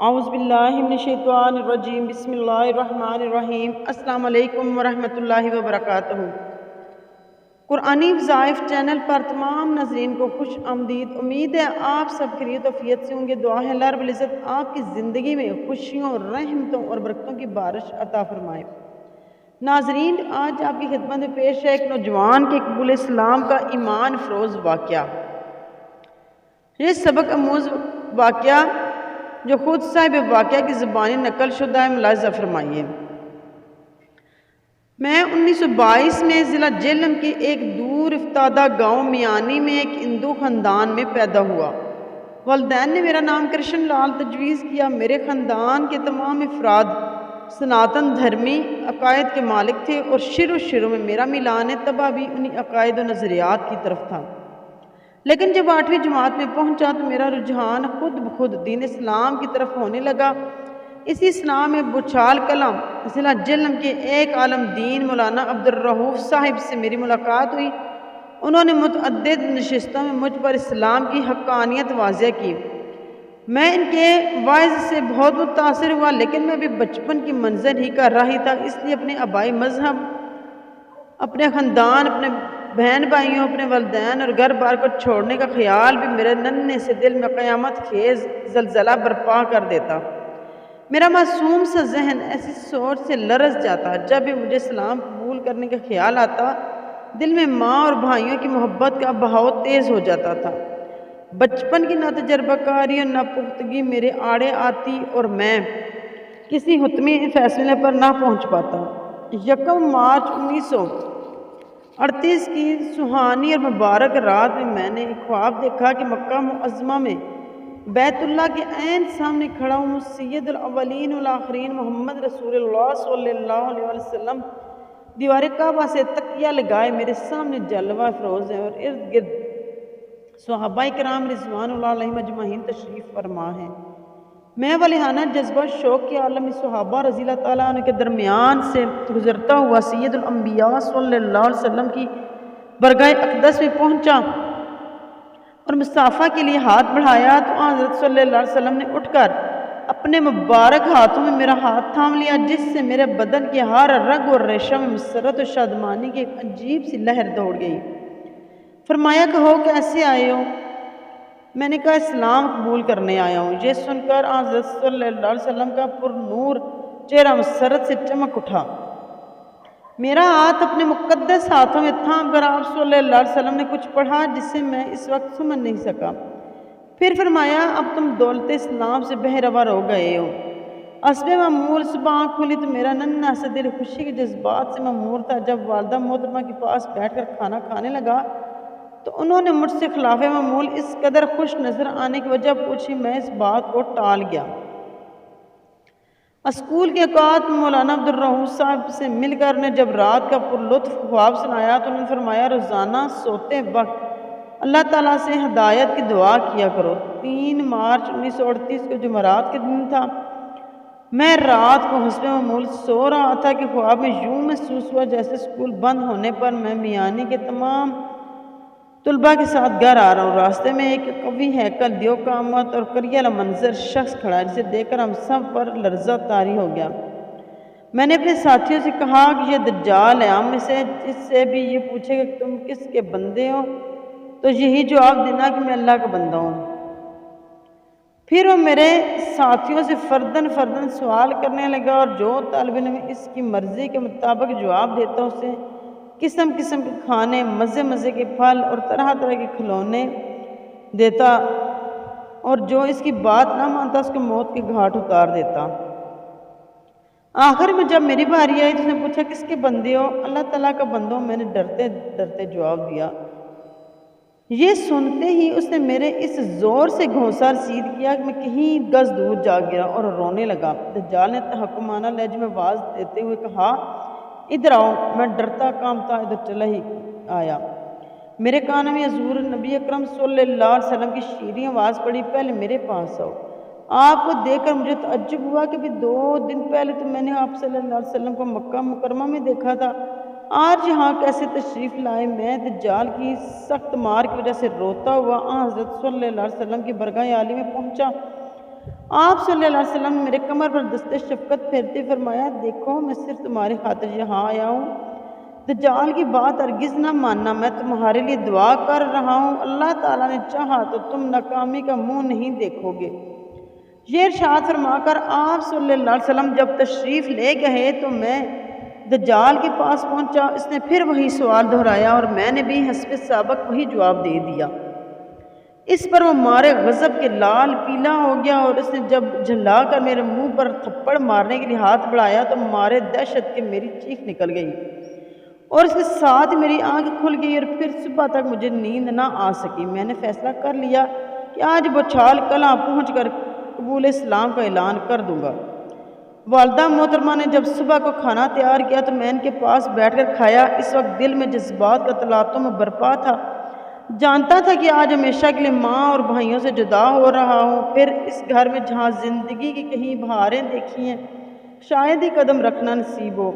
اعوذ باللہ من الشیطان الرجیم بسم اللہ الرحمن الرحیم السلام علیکم ورحمۃ اللہ وبرکاتہ۔ قرآنی وظائف چینل پر تمام ناظرین کو خوش آمدید۔ امید ہے آپ سب خیریت و عافیت سے ہوں گے۔ دعا ہے اللہ رب العزت آپ کی زندگی میں خوشیوں، رحمتوں اور برکتوں کی بارش عطا فرمائے۔ ناظرین، آج آپ کی خدمت میں پیش ہے ایک نوجوان کے قبول اسلام کا ایمان افروز واقعہ۔ یہ سبق آموز واقعہ جو خود صاحب واقعہ کی زبانی نقل شدہ ہے، ملاحظہ فرمائیے۔ میں 1922 میں ضلع جہلم کے ایک دور افتادہ گاؤں میانی میں ایک ہندو خاندان میں پیدا ہوا۔ والدین نے میرا نام کرشن لال تجویز کیا۔ میرے خاندان کے تمام افراد سناتن دھرمی عقائد کے مالک تھے اور شروع میں میرا میلان طبع بھی انہی عقائد و نظریات کی طرف تھا۔ لیکن جب 8ویں جماعت میں پہنچا تو میرا رجحان خود بخود دین اسلام کی طرف ہونے لگا۔ اسی اسلام میں بچال کلاں ضلع جہلم کے ایک عالم دین مولانا عبدالرؤف صاحب سے میری ملاقات ہوئی۔ انہوں نے متعدد نشستوں میں مجھ پر اسلام کی حقانیت واضح کی۔ میں ان کے وعظ سے بہت متاثر ہوا، لیکن میں ابھی بچپن کی منظر ہی کر رہی تھا، اس لیے اپنے آبائی مذہب، اپنے خاندان، اپنے بہن بھائیوں، اپنے والدین اور گھر بار کو چھوڑنے کا خیال بھی میرے ننھے سے دل میں قیامت خیز زلزلہ برپا کر دیتا۔ میرا معصوم سا ذہن ایسی سوچ سے لرز جاتا۔ جب بھی مجھے اسلام قبول کرنے کا خیال آتا، دل میں ماں اور بھائیوں کی محبت کا بہاؤ تیز ہو جاتا تھا۔ بچپن کی ناتجربہ کاری اور ناپختگی میرے آڑے آتی اور میں کسی حتمی فیصلے پر نہ پہنچ پاتا۔ 1 مارچ 1938 کی سہانی اور مبارک رات میں نے ایک خواب دیکھا کہ مکہ معظمہ میں بیت اللہ کے عین سامنے کھڑا ہوں۔ سید الاولین والآخرین محمد رسول اللہ صلی اللہ علیہ وسلم دیوار کعبہ سے تکیہ لگائے میرے سامنے جلوہ افروز ہیں اور ارد گرد صحابہ کرام رضوان اللہ علیہم اجمعین تشریف فرما ہیں۔ میں ولیحانہ جذبہ شوق کے عالم صحابہ رضی اللہ تعالیٰ عنہ کے درمیان سے گزرتا ہوا سید الانبیاء صلی اللہ علیہ وسلم کی برگاہ اقدس میں پہنچا اور مصافحہ کے لیے ہاتھ بڑھایا تو حضرت صلی اللہ علیہ وسلم نے اٹھ کر اپنے مبارک ہاتھوں میں میرا ہاتھ تھام لیا، جس سے میرے بدن کے ہر رگ اور ریشہ میں مسرت و شادمانی کی ایک عجیب سی لہر دوڑ گئی۔ فرمایا کہو کیسے آئے ہو؟ میں نے کہا اسلام قبول کرنے آیا ہوں۔ یہ سن کر حضرت صلی اللہ علیہ وسلم کا پر نور چہرہ مسرت سے چمک اٹھا۔ میرا ہاتھ اپنے مقدس ہاتھوں میں تھام کر آپ صلی اللہ علیہ وسلم نے کچھ پڑھا جسے میں اس وقت سمجھ نہیں سکا۔ پھر فرمایا اب تم دولت اسلام سے بہرور ہو گئے ہو۔ حسب معمول صبح آنکھ کھلی تو میرا ننھا سا دل خوشی کے جذبات سے معمور تھا۔ جب والدہ محترمہ کے پاس بیٹھ کر کھانا کھانے لگا تو انہوں نے مجھ سے خلاف معمول اس قدر خوش نظر آنے کی وجہ پوچھی۔ میں اس بات کو ٹال گیا۔ اسکول کے اوقات مولانا عبدالرؤف صاحب سے مل کر انہیں جب رات کا پرلطف خواب سنایا تو انہوں نے فرمایا روزانہ سوتے وقت اللہ تعالیٰ سے ہدایت کی دعا کیا کرو۔ 3 مارچ 1938 کو جمعرات کے دن تھا۔ میں رات کو حسب معمول سو رہا تھا کہ خواب میں یوں محسوس ہوا جیسے اسکول بند ہونے پر میں میانی کے تمام طلباء کے ساتھ گھر آ رہا ہوں۔ راستے میں ایک قوی ہیکل، دیو قامت اور کریلا منظر شخص کھڑا ہے جسے دیکھ کر ہم سب پر لرزہ طاری ہو گیا۔ میں نے اپنے ساتھیوں سے کہا کہ یہ دجال ہے، ہم میں سے جس سے بھی یہ پوچھے کہ تم کس کے بندے ہو تو یہی جواب دینا کہ میں اللہ کا بندہ ہوں۔ پھر وہ میرے ساتھیوں سے فرداً سوال کرنے لگا اور جو طالب علم اس کی مرضی کے مطابق جواب دیتا اسے قسم قسم کے کھانے، مزے کے پھل اور طرح کے کھلونے دیتا اور جو اس کی بات نہ مانتا اس کو موت کے گھاٹ اتار دیتا۔ آخر میں جب میری باری آئی تو اس نے پوچھا کس کے بندے ہو؟ اللہ تعالیٰ کا بندہ ہوں، میں نے ڈرتے جواب دیا۔ یہ سنتے ہی اس نے میرے اس زور سے گھونسا رسید کیا کہ میں کہیں گز دور جا گیا اور رونے لگا۔ دجال نے تحکمانہ لہجے میں آواز دیتے ہوئے کہا ادھر آؤ۔ میں ڈرتا کانپتا ادھر چلا ہی آیا۔ میرے کانوں میں حضور نبی اکرم صلی اللہ علیہ وسلم کی شیریں آواز پڑی پہلے میرے پاس آؤ۔ آپ کو دیکھ کر مجھے تعجب ہوا کہ 2 دن پہلے تو میں نے آپ صلی اللہ علیہ وسلم کو مکہ مکرمہ میں دیکھا تھا، آج یہاں کیسے تشریف لائے؟ میں دجال کی سخت مار کی وجہ سے روتا ہوا حضرت صلی اللہ علیہ وسلم کی برگاہ عالی میں پہنچا۔ آپ صلی اللہ علیہ وسلم نے میرے کمر پر دست شفقت پھیرتے فرمایا، دیکھو میں صرف تمہاری خاطر یہاں آیا ہوں، دجال کی بات ہرگز نہ ماننا، میں تمہارے لیے دعا کر رہا ہوں، اللہ تعالیٰ نے چاہا تو تم ناکامی کا منہ نہیں دیکھو گے۔ یہ ارشاد فرما کر آپ صلی اللہ علیہ وسلم جب تشریف لے گئے تو میں دجال کے پاس پہنچا، اس نے پھر وہی سوال دہرایا اور میں نے بھی حسب سابق وہی جواب دے دیا۔ اس پر وہ مارے غضب کے لال پیلا ہو گیا اور اس نے جب جھلا کر میرے منہ پر تھپڑ مارنے کے لیے ہاتھ بڑھایا تو مارے دہشت کے میری چیخ نکل گئی اور اس کے ساتھ میری آنکھ کھل گئی اور پھر صبح تک مجھے نیند نہ آ سکی۔ میں نے فیصلہ کر لیا کہ آج بچھال کلاں پہنچ کر قبول اسلام کا اعلان کر دوں گا۔ والدہ محترمہ نے جب صبح کو کھانا تیار کیا تو میں ان کے پاس بیٹھ کر کھایا۔ اس وقت دل میں جذبات کا تلاطم برپا تھا، جانتا تھا کہ آج ہمیشہ کے لیے ماں اور بھائیوں سے جدا ہو رہا ہوں، پھر اس گھر میں جہاں زندگی کی کہیں بہاریں دیکھی ہیں شاید ہی قدم رکھنا نصیب ہو۔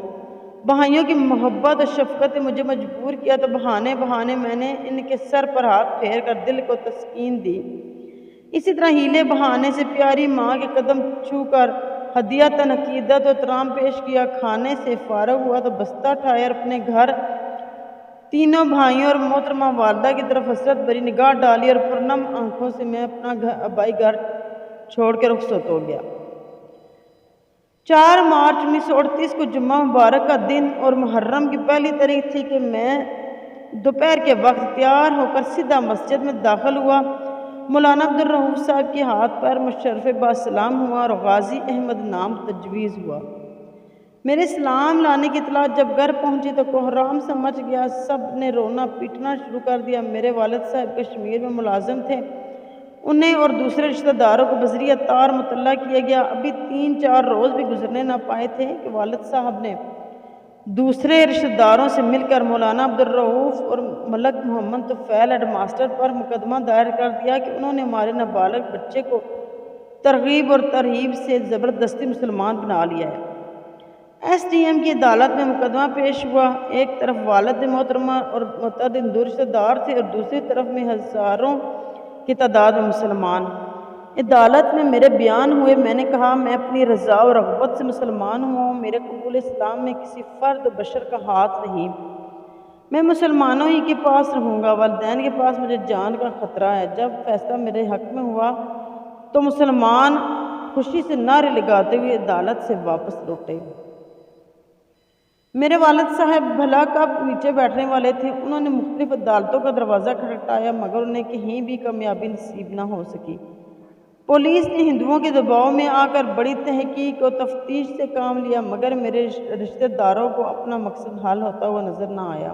بھائیوں کی محبت اور شفقت نے مجھے مجبور کیا تو بہانے بہانے میں نے ان کے سر پر ہاتھ پھیر کر دل کو تسکین دی۔ اسی طرح ہیلے بہانے سے پیاری ماں کے قدم چھو کر ہدیۃً عقیدت و احترام پیش کیا۔ کھانے سے فارغ ہوا تو بستہ اٹھایا اور اپنے گھر تینوں بھائیوں اور محترمہ والدہ کی طرف حسرت بھری نگاہ ڈالی اور پرنم آنکھوں سے میں اپنا آبائی گھر چھوڑ کے رخصت ہو گیا۔ 4 مارچ 1938 کو جمعہ مبارک کا دن اور محرم کی پہلی تاریخ تھی کہ میں دوپہر کے وقت تیار ہو کر سیدھا مسجد میں داخل ہوا۔ مولانا عبدالرؤوف صاحب کے ہاتھ پیر مشرف باسلام ہوا اور غازی احمد نام تجویز ہوا۔ میرے سلام لانے کی اطلاع جب گھر پہنچی تو کوہرام سا مچ گیا، سب نے رونا پیٹنا شروع کر دیا۔ میرے والد صاحب کشمیر میں ملازم تھے، انہیں اور دوسرے رشتہ داروں کو بذریعہ تار مطلع کیا گیا۔ ابھی 3-4 روز بھی گزرنے نہ پائے تھے کہ والد صاحب نے دوسرے رشتہ داروں سے مل کر مولانا عبدالرؤوف اور ملک محمد طفیل ہیڈ ماسٹر پر مقدمہ دائر کر دیا کہ انہوں نے ہمارے نابالغ بچے کو ترغیب اور ترہیب سے زبردستی مسلمان بنا لیا ہے۔ ایس ڈی ایم کی عدالت میں مقدمہ پیش ہوا۔ ایک طرف والد محترمہ اور متعدد ہندو رشتہ دار تھے اور دوسری طرف میں ہزاروں کی تعداد میں مسلمان۔ عدالت میں میرے بیان ہوئے، میں نے کہا میں اپنی رضا و رغبت سے مسلمان ہوا ہوں، میرے قبول اسلام میں کسی فرد و بشر کا ہاتھ نہیں، میں مسلمانوں ہی کے پاس رہوں گا، والدین کے پاس مجھے جان کا خطرہ ہے۔ جب فیصلہ میرے حق میں ہوا تو مسلمان خوشی سے نعرے لگاتے ہوئے عدالت سے واپس لوٹے۔ میرے والد صاحب بھلا کب نیچے بیٹھنے والے تھے، انہوں نے مختلف عدالتوں کا دروازہ کھٹکھٹایا مگر انہیں کہیں بھی کامیابی نصیب نہ ہو سکی۔ پولیس نے ہندوؤں کے دباؤ میں آ کر بڑی تحقیق و تفتیش سے کام لیا مگر میرے رشتہ داروں کو اپنا مقصد حل ہوتا ہوا نظر نہ آیا۔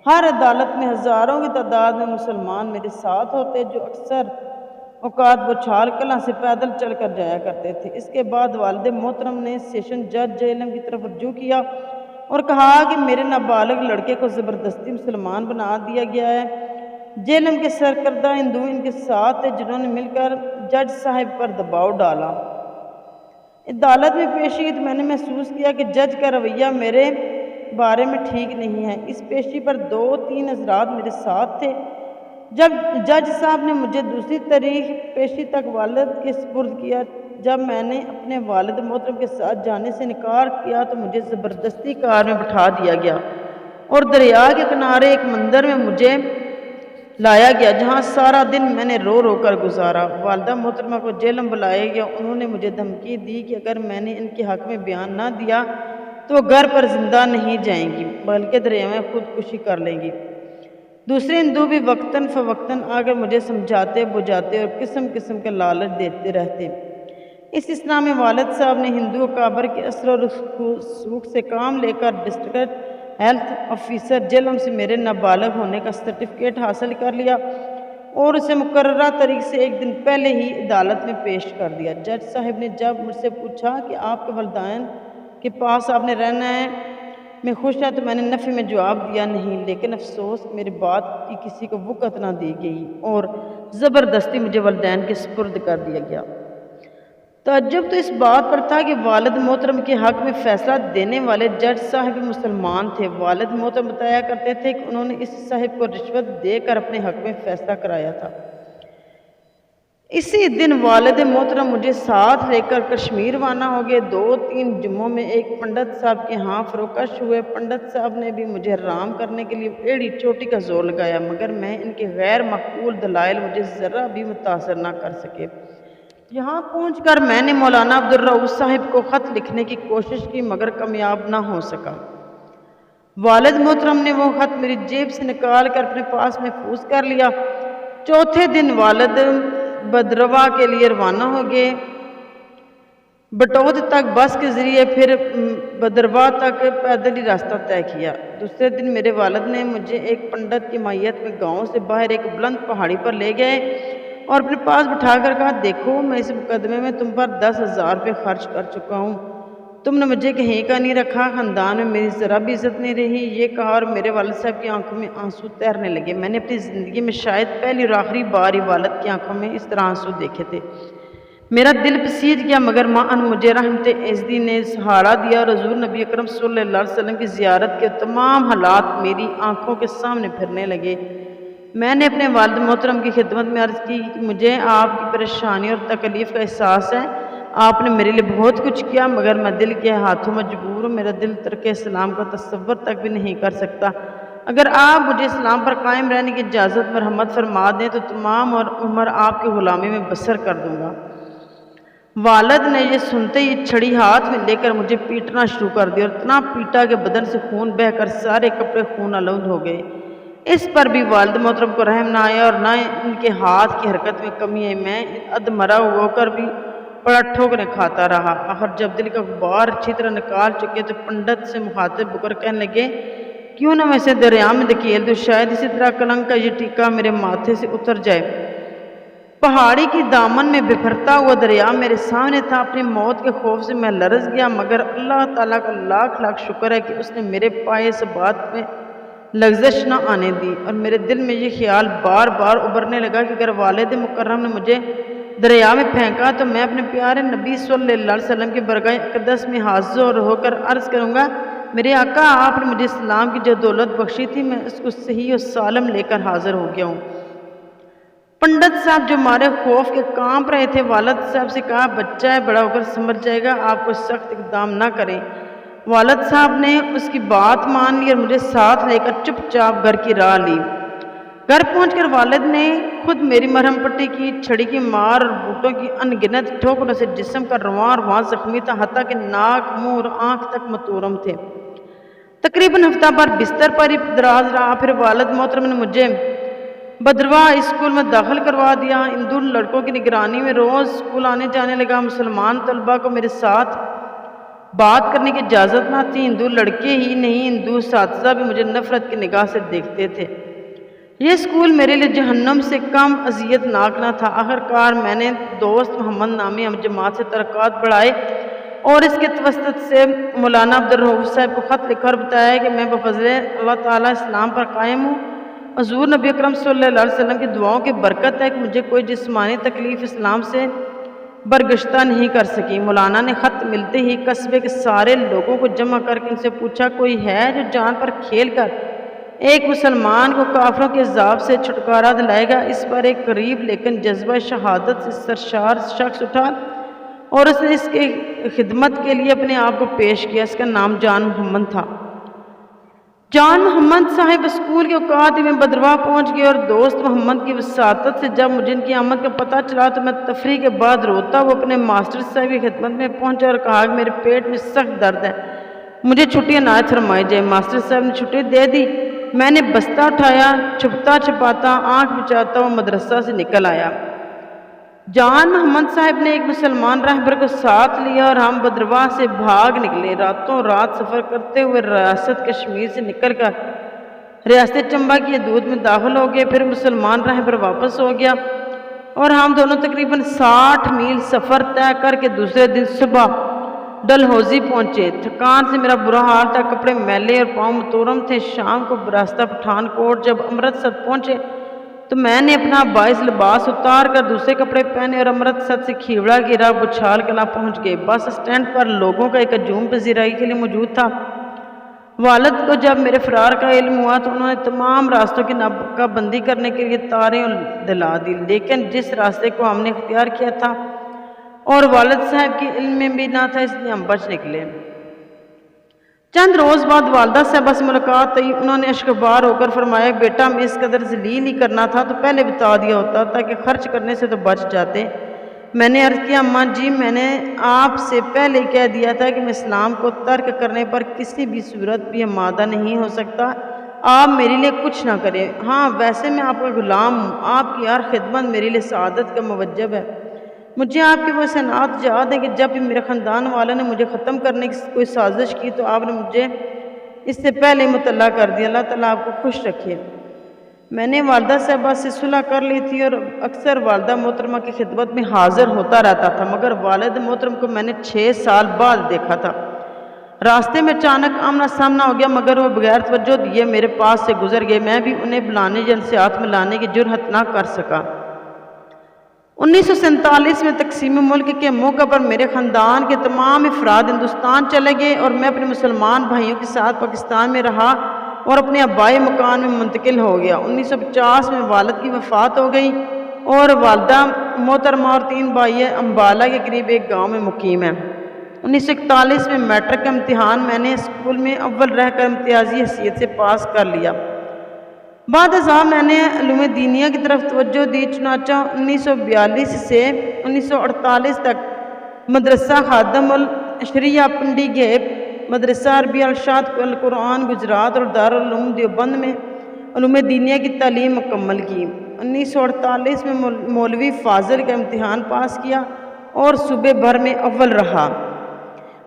ہر عدالت میں ہزاروں کی تعداد میں مسلمان میرے ساتھ ہوتے جو اکثر اوقات بچھال کلاں سے پیدل چل کر جایا کرتے تھے۔ اس کے بعد والد محترم نے سیشن جج جہلم کی طرف رجوع کیا اور کہا کہ میرے نابالغ لڑکے کو زبردستی مسلمان بنا دیا گیا ہے۔ جہلم کے سرکردہ ہندو ان کے ساتھ تھے جنہوں نے مل کر جج صاحب پر دباؤ ڈالا۔ عدالت میں پیشی کی تو میں نے محسوس کیا کہ جج کا رویہ میرے بارے میں ٹھیک نہیں ہے۔ اس پیشی پر 2-3 حضرات میرے ساتھ تھے۔ جب جج صاحب نے مجھے دوسری تاریخ پیشی تک والد کے سپرد کیا، جب میں نے اپنے والد محترم کے ساتھ جانے سے انکار کیا تو مجھے زبردستی کار میں بٹھا دیا گیا اور دریا کے کنارے ایک مندر میں مجھے لایا گیا جہاں سارا دن میں نے رو رو کر گزارا۔ والدہ محترمہ کو جہلم بلایا گیا، انہوں نے مجھے دھمکی دی کہ اگر میں نے ان کے حق میں بیان نہ دیا تو وہ گھر پر زندہ نہیں جائیں گی بلکہ دریا میں خودکشی کر لیں گی۔ دوسرے ہندو بھی وقتاً فوقتاً آ کر مجھے سمجھاتے بجھاتے اور قسم قسم کے لالچ دیتے رہتے۔ اس اثناء میں والد صاحب نے ہندو اکابر کے اثر و رسوخ سے کام لے کر ڈسٹرکٹ ہیلتھ آفیسر جہلم سے میرے نابالغ ہونے کا سرٹیفکیٹ حاصل کر لیا اور اسے مقررہ تاریخ سے 1 دن پہلے ہی عدالت میں پیش کر دیا۔ جج صاحب نے جب مجھ سے پوچھا کہ آپ کے والدین کے پاس آپ نے رہنا ہے، میں خوش ہے، تو میں نے نفی میں جواب دیا نہیں، لیکن افسوس میری بات کی کسی کو وقت نہ دی گئی اور زبردستی مجھے والدین کے سپرد کر دیا گیا۔ تعجب تو اس بات پر تھا کہ والد محترم کے حق میں فیصلہ دینے والے جج صاحب مسلمان تھے۔ والد محترم بتایا کرتے تھے کہ انہوں نے اس صاحب کو رشوت دے کر اپنے حق میں فیصلہ کرایا تھا۔ اسی دن والد محترم مجھے ساتھ لے کر کشمیر روانہ ہو گئے۔ 2-3 جمعوں میں ایک پنڈت صاحب کے ہاں فروکش ہوئے۔ پنڈت صاحب نے بھی مجھے رام کرنے کے لیے ایڑی چوٹی کا زور لگایا، مگر میں ان کے غیر معقول دلائل مجھے ذرا بھی متاثر نہ کر سکے۔ یہاں پہنچ کر میں نے مولانا عبدالرؤف صاحب کو خط لکھنے کی کوشش کی، مگر کامیاب نہ ہو سکا۔ والد محترم نے وہ خط میری جیب سے نکال کر اپنے پاس محفوظ کر لیا۔ چوتھے دن والد بدرواہ کے لیے روانہ ہو گئے۔ بٹوت تک بس کے ذریعے، پھر بدرواہ تک پیدل ہی راستہ طے کیا۔ دوسرے دن میرے والد نے مجھے ایک پنڈت کی مائیت میں گاؤں سے باہر ایک بلند پہاڑی پر لے گئے اور اپنے پاس بٹھا کر کہا، دیکھو میں اس مقدمے میں تم پر 10,000 روپے خرچ کر چکا ہوں، تم نے مجھے کہیں کا نہیں رکھا، خاندان میں میری ذرا بھی عزت نہیں رہی۔ یہ کہا اور میرے والد صاحب کی آنکھوں میں آنسو تیرنے لگے۔ میں نے اپنی زندگی میں شاید پہلی اور آخری بار ہی والد کی آنکھوں میں اس طرح آنسو دیکھے تھے۔ میرا دل پسیج گیا، مگر ماں ان مجھے رحمت ایزدی نے سہارا دیا اور حضور نبی اکرم صلی اللہ علیہ وسلم کی زیارت کے تمام حالات میری آنکھوں کے سامنے پھرنے لگے۔ میں نے اپنے والد محترم کی خدمت میں عرض کی کہ مجھے آپ کی پریشانی اور تکلیف کا احساس ہے، آپ نے میرے لیے بہت کچھ کیا، مگر میں دل کے ہاتھوں مجبور ہوں، میرا دل ترک اسلام کا تصور تک بھی نہیں کر سکتا۔ اگر آپ مجھے اسلام پر قائم رہنے کی اجازت مرحمت فرما دیں تو تمام اور عمر آپ کی غلامی میں بسر کر دوں گا۔ والد نے یہ سنتے ہی چھڑی ہاتھ میں لے کر مجھے پیٹنا شروع کر دیا اور اتنا پیٹا کہ بدن سے خون بہہ کر سارے کپڑے خون آلود ہو گئے۔ اس پر بھی والد محترم کو رحم نہ آیا اور نہ ان کے ہاتھ کی حرکت میں کمی آئی۔ میں ادمرا ہو کر بھی بڑا ٹھوکریں کھاتا رہا۔ آخر جب دل کا غبار اچھی طرح نکال چکے تو پنڈت سے مخاطب ہو کر کہنے لگے، کیوں نہ میں اسے دریا میں دھکیل دوں، شاید اسی طرح کلنک کا یہ ٹیکا میرے ماتھے سے اتر جائے۔ پہاڑی کی دامن میں بکھرتا ہوا دریا میرے سامنے تھا۔ اپنی موت کے خوف سے میں لرز گیا، مگر اللہ تعالیٰ کا لاکھ لاکھ شکر ہے کہ اس نے میرے پائے ثبات میں لغزش نہ آنے دی، اور میرے دل میں یہ خیال بار بار ابھرنے لگا کہ اگر والد مکرم نے مجھے دریا میں پھینکا تو میں اپنے پیارے نبی صلی اللہ علیہ وسلم کے برگاہ اقدس میں حاضر ہو کر عرض کروں گا، میرے آقا آپ نے مجھے اسلام کی جو دولت بخشی تھی میں اس کو صحیح و سالم لے کر حاضر ہو گیا ہوں۔ پنڈت صاحب جو ہمارے خوف کے کانپ رہے تھے، والد صاحب سے کہا، بچہ ہے، بڑا ہو کر سمجھ جائے گا، آپ کو سخت اقدام نہ کریں۔ والد صاحب نے اس کی بات مان لی اور مجھے ساتھ لے کر چپ چاپ گھر کی راہ لی۔ گھر پہنچ کر والد نے خود میری مرہم پٹی کی، چھڑی کی مار اور بوٹوں کی انگنت ٹھوکروں سے جسم کا رواں رواں زخمی تھا، حتیٰ کہ ناک، منہ اور آنکھ تک متورم تھے۔ تقریباً ہفتہ بھر بستر پر ہی دراز رہا، پھر والد محترم نے مجھے بدرواہ اسکول میں داخل کروا دیا۔ ہندو لڑکوں کی نگرانی میں روز اسکول آنے جانے لگا۔ مسلمان طلباء کو میرے ساتھ بات کرنے کی اجازت نہ تھی۔ ہندو لڑکے ہی نہیں، ہندو اساتذہ بھی مجھے نفرت کی نگاہ سے دیکھتے تھے۔ یہ اسکول میرے لیے جہنم سے کم اذیت ناک نہ تھا۔ آخر کار میں نے دوست محمد نامی ہم جماعت سے ترکات بڑھائے اور اس کے توسط سے مولانا عبدالرؤف صاحب کو خط لکھا اور بتایا کہ میں بفضل اللہ تعالیٰ اسلام پر قائم ہوں۔ حضور نبی اکرم صلی اللہ علیہ وسلم کی دعاؤں کی برکت ہے کہ مجھے کوئی جسمانی تکلیف اسلام سے برگشتہ نہیں کر سکی۔ مولانا نے خط ملتے ہی قصبے کے سارے لوگوں کو جمع کر کے ان سے پوچھا، کوئی ہے جو جان پر کھیل کر ایک مسلمان کو کافروں کے عذاب سے چھٹکارا دلائے گا؟ اس پر ایک قریب لیکن جذبہ شہادت سے سرشار شخص اٹھا اور اس نے اس کے خدمت کے لیے اپنے آپ کو پیش کیا۔ اس کا نام جان محمد تھا۔ جان محمد صاحب اسکول کے اوقات ہی میں بدرواہ پہنچ گئے اور دوست محمد کی وساطت سے جب مجھے ان کی آمد کا پتہ چلا تو میں تفریح کے بعد روتا ہوا اپنے ماسٹر صاحب کی خدمت میں پہنچا اور کہا کہ میرے پیٹ میں سخت درد ہے، مجھے چھٹی عنایت فرمائی جائے۔ ماسٹر صاحب نے چھٹی دے دی۔ میں نے بستہ اٹھایا، چھپتا چھپاتا آنکھ بچاتا ہوا مدرسہ سے نکل آیا۔ جان محمد صاحب نے ایک مسلمان رہبر کو ساتھ لیا اور ہم بدرواہ سے بھاگ نکلے۔ راتوں رات سفر کرتے ہوئے ریاست کشمیر سے نکل کر ریاست چمبا کی حدود میں داخل ہو گئے۔ پھر مسلمان رہبر واپس ہو گیا اور ہم دونوں تقریباً 60 میل سفر طے کر کے دوسرے دن صبح ڈلہوزی پہنچے۔ تھکان سے میرا برا حال تھا، کپڑے میلے اور پاؤں متورم تھے۔ شام کو راستہ پٹھان کوٹ جب امرتسر پہنچے تو میں نے اپنا باعث لباس اتار کر دوسرے کپڑے پہنے اور امرتسر سے کھیوڑا گرا بچھال کلاں پہنچ گئے۔ بس اسٹینڈ پر لوگوں کا ایک ہجوم پذیرائی کے لیے موجود تھا۔ والد کو جب میرے فرار کا علم ہوا تو انہوں نے تمام راستوں کی ناکہ بندی کرنے کے لیے تاریں دلا دی، لیکن جس راستے کو ہم نے اختیار کیا تھا اور والد صاحب کی علم میں بھی نہ تھا، اس لیے ہم بچ نکلے۔ چند روز بعد والدہ صاحبہ سے ملاقات ہوئی۔ انہوں نے اشکبار ہو کر فرمایا، بیٹا ہمیں اس قدر ذلیل ہی کرنا تھا تو پہلے بتا دیا ہوتا تاکہ خرچ کرنے سے تو بچ جاتے۔ میں نے عرض کیا، اماں جی میں نے آپ سے پہلے کہہ دیا تھا کہ میں اسلام کو ترک کرنے پر کسی بھی صورت بھی آمادہ نہیں ہو سکتا، آپ میرے لیے کچھ نہ کریں۔ ہاں ویسے میں آپ کا غلام ہوں، آپ کی ہر خدمت میرے لیے سعادت کا موجب ہے۔ مجھے آپ کی وہ احسانات یاد ہیں کہ جب بھی میرے خاندان والوں نے مجھے ختم کرنے کی کوئی سازش کی تو آپ نے مجھے اس سے پہلے مطلع کر دیا۔ اللہ تعالیٰ آپ کو خوش رکھے۔ میں نے والدہ صاحبہ سے صلح کر لی تھی اور اکثر والدہ محترمہ کی خدمت میں حاضر ہوتا رہتا تھا، مگر والد محترم کو میں نے 6 سال بعد دیکھا تھا۔ راستے میں اچانک آمنا سامنا ہو گیا، مگر وہ بغیر توجہ دیے میرے پاس سے گزر گئے۔ میں بھی انہیں بلانے یا نصیحت میں لانے کی جرأت نہ کر سکا۔ 1947 میں تقسیم ملک کے موقع پر میرے خاندان کے تمام افراد ہندوستان چلے گئے اور میں اپنے مسلمان بھائیوں کے ساتھ پاکستان میں رہا اور اپنے آبائی مکان میں منتقل ہو گیا۔ 1950 میں والد کی وفات ہو گئی اور والدہ محترمہ اور 3 بھائی امبالہ کے قریب ایک گاؤں میں مقیم ہیں۔ 1941 میں میٹرک کا امتحان میں نے اسکول میں اول رہ کر امتیازی حیثیت سے پاس کر لیا۔ بعد ازاں میں نے علوم دینیہ کی طرف توجہ دی، چنانچہ 1942 سے 1948 تک مدرسہ خادم الشریعہ پنڈی گیپ، مدرسہ عربی ارشاد القرآن گجرات اور دارالعلوم دیوبند میں علوم دینیہ کی تعلیم مکمل کی۔ 1948 میں مولوی فاضل کا امتحان پاس کیا اور صوبے بھر میں اول رہا۔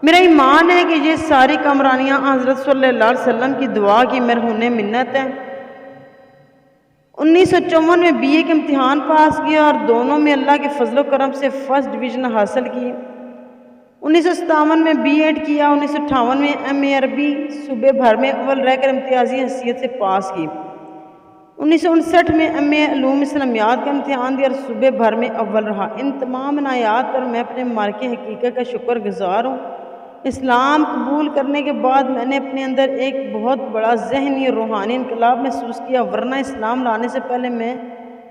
میرا ایمان ہے کہ یہ ساری کامرانیاں حضرت صلی اللہ علیہ وسلم کی دعا کی مرہون منت ہے۔ 1954 میں بی اے کے امتحان پاس کیا اور دونوں میں اللہ کے فضل و کرم سے فرسٹ ڈویژن حاصل کی۔ 1957 میں بی ایڈ کیا۔ 1958 میں ایم اے عربی صوبے بھر میں اول رہ کر امتیازی حیثیت سے پاس کی۔ 1959 میں ایم اے علوم اسلامیات کا امتحان دیا اور صوبے بھر میں اول رہا۔ ان تمام عنایات پر میں اپنے مالک حقیقت کا شکر گزار ہوں۔ اسلام قبول کرنے کے بعد میں نے اپنے اندر ایک بہت بڑا ذہنی اور روحانی انقلاب محسوس کیا، ورنہ اسلام لانے سے پہلے میں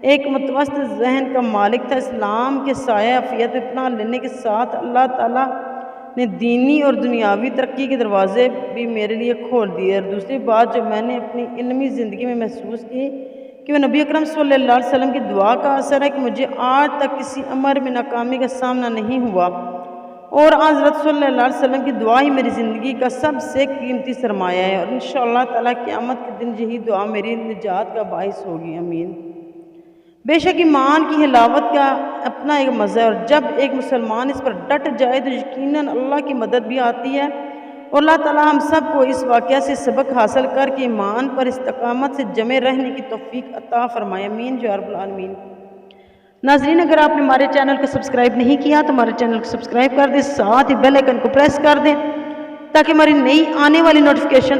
ایک متوسط ذہن کا مالک تھا۔ اسلام کے سایہ عافیت میں پناہ لینے کے ساتھ اللہ تعالیٰ نے دینی اور دنیاوی ترقی کے دروازے بھی میرے لیے کھول دیے۔ اور دوسری بات جو میں نے اپنی علمی زندگی میں محسوس کی کہ وہ نبی اکرم صلی اللہ علیہ وسلم کی دعا کا اثر ہے کہ مجھے آج تک کسی امر میں ناکامی کا سامنا نہیں ہوا اور حضرت صلی اللہ علیہ وسلم کی دعا ہی میری زندگی کا سب سے قیمتی سرمایہ ہے، اور انشاءاللہ تعالیٰ قیامت کے دن یہی دعا میری نجات کا باعث ہوگی۔ آمین۔ بے شک ایمان کی حلاوت کا اپنا ایک مزہ ہے، اور جب ایک مسلمان اس پر ڈٹ جائے تو یقیناً اللہ کی مدد بھی آتی ہے، اور اللہ تعالیٰ ہم سب کو اس واقعہ سے سبق حاصل کر کے ایمان پر استقامت سے جمے رہنے کی توفیق عطا فرمائے۔ آمین یا رب العالمین۔ ناظرین، اگر آپ نے ہمارے چینل کو سبسکرائب نہیں کیا تو ہمارے چینل کو سبسکرائب کر دیں، ساتھ ہی بیل آئیکن کو پریس کر دیں تاکہ ہماری نئی آنے والی نوٹیفیکیشن